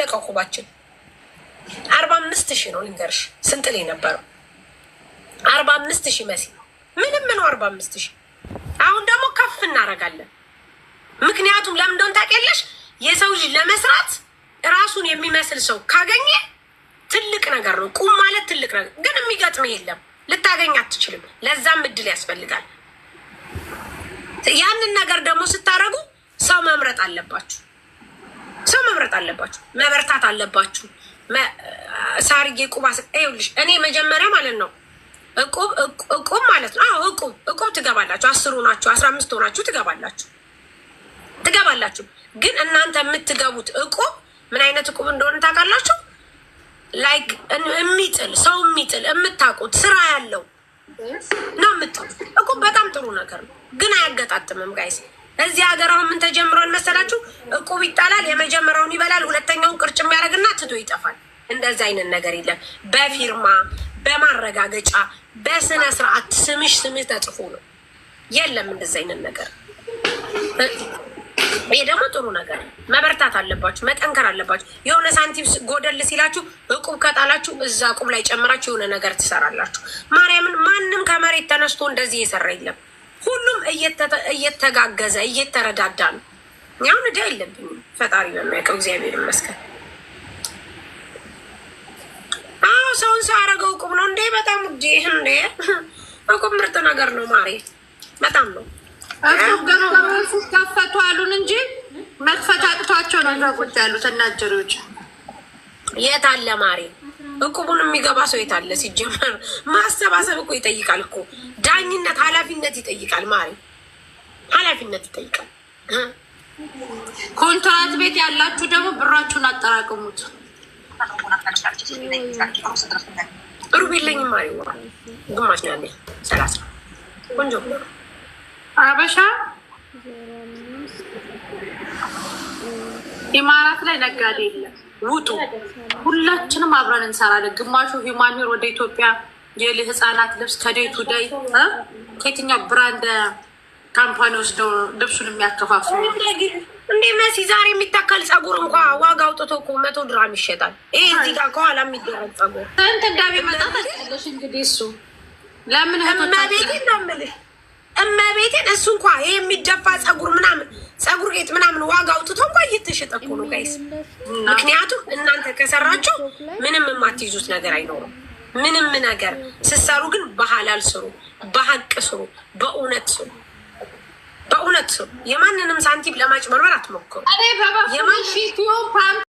አለቀ እቁባችን 45,000 ነው። ልንገርሽ ስንት ላይ ነበረው? 45,000 መሲ ምንም ነው 45,000። አሁን ደግሞ ከፍ እናደርጋለን። ምክንያቱም ለምን እንደሆነ ታውቂያለሽ? የሰው ልጅ ለመስራት ራሱን የሚመስል ሰው ካገኘ ትልቅ ነገር ነው። ቁም ማለት ትልቅ ነገር ግን የሚገጥም የለም፣ ልታገኝ አትችልም። ለዛም እድል ያስፈልጋል። ያንን ነገር ደግሞ ስታረጉ ሰው መምረጥ አለባችሁ። ሰው መምረጥ አለባችሁ። መበርታት አለባችሁ። ሳርጌ ቁባ ይኸውልሽ፣ እኔ መጀመሪያ ማለት ነው እቁብ ማለት ነው። አዎ እቁብ ትገባላችሁ። 10 ሆናችሁ 15 ሆናችሁ ትገባላችሁ። ግን እናንተ የምትገቡት እቁብ ምን አይነት እቁብ እንደሆነ ታውቃላችሁ? ላይክ የሚጥል ሰው የሚጥል የምታውቁት ስራ ያለው ነው የምትሉት እቁብ በጣም ጥሩ ነገር ነው፣ ግን አያገጣጥምም ጋይስ። እዚህ ሀገር አሁን ምን ተጀምሯል መሰላችሁ? እቁብ ይጣላል፣ የመጀመሪያውን ይበላል፣ ሁለተኛውን ቅርጭ የሚያደርግና ትቶ ይጠፋል። እንደዚህ አይነት ነገር የለም። በፊርማ በማረጋገጫ በስነ ስርዓት ስምሽ ተጽፎ ነው። የለም እንደዚህ አይነት ነገር። ይሄ ደግሞ ጥሩ ነገር። መበርታት አለባችሁ፣ መጠንከር አለባችሁ። የሆነ ሳንቲም ጎደል ሲላችሁ እቁብ ከጣላችሁ እዛ እቁብ ላይ ጨምራችሁ የሆነ ነገር ትሰራላችሁ። ማርያምን ማንም ከመሬት ተነስቶ እንደዚህ የሰራ የለም። ሁሉም እየተጋገዘ እየተረዳዳ ነው። ያሁን እዳ የለብኝም፣ ፈጣሪ በሚያውቀው እግዚአብሔር ይመስገን። አዎ ሰውን ሰው ያደረገው እቁብ ነው እንዴ? በጣም ውዴ እንዴ! እቁብ ምርጥ ነገር ነው ማሬ፣ በጣም ነው። ከፈቱ አሉን እንጂ መክፈት አቅቷቸው ነው ቁጭ ያሉት እናጀሪዎች። የት አለ ማሬ? እቁቡን የሚገባ ሰው የት አለ? ሲጀመር ማሰባሰብ እኮ ይጠይቃል እኮ ዳኝነት፣ ኃላፊነት ይጠይቃል ማሬ፣ ኃላፊነት ይጠይቃል። ኮንትራት ቤት ያላችሁ ደግሞ ብራችሁን አጠራቅሙት። ሩብ የለኝም ማሬ፣ ግማሽ ነው ያለኝ 30 ቆንጆ አበሻ ኢማራት ላይ ነጋዴ የለም። ውጡ፣ ሁላችንም አብረን እንሰራለን። ግማሹ ሂማኒር ወደ ኢትዮጵያ የህፃናት ልብስ ከዴይ ቱ ዴይ ከየትኛው ብራንድ ካምፓኒ ወስደው ልብሱን የሚያከፋፍሉ እንዴ? መሲ ዛሬ የሚታከል ጸጉር እንኳ ዋጋ አውጥቶ እኮ 100 ድራም ይሸጣል። ይሄ እዚህ ጋር ከኋላ የሚደረግ ጸጉር ስንት እንደሚመጣ ታውቂያለሽ? እንግዲህ እሱ ለምን እመቤቴን እሱ እንኳ ይሄ የሚደፋ ጸጉር ምናምን ጸጉር ጌጥ ምናምን ዋጋ አውጥቶ እንኳ እየተሸጠ እኮ ነው ጋይስ። ምክንያቱም እናንተ ከሰራችሁ ምንም የማትይዙት ነገር አይኖርም። ምንም ነገር ስትሰሩ ግን በሐላል ስሩ፣ በሀቅ ስሩ፣ በእውነት ስሩ፣ በእውነት ስሩ። የማንንም ሳንቲም ለማጭበርበር አትሞክሩ።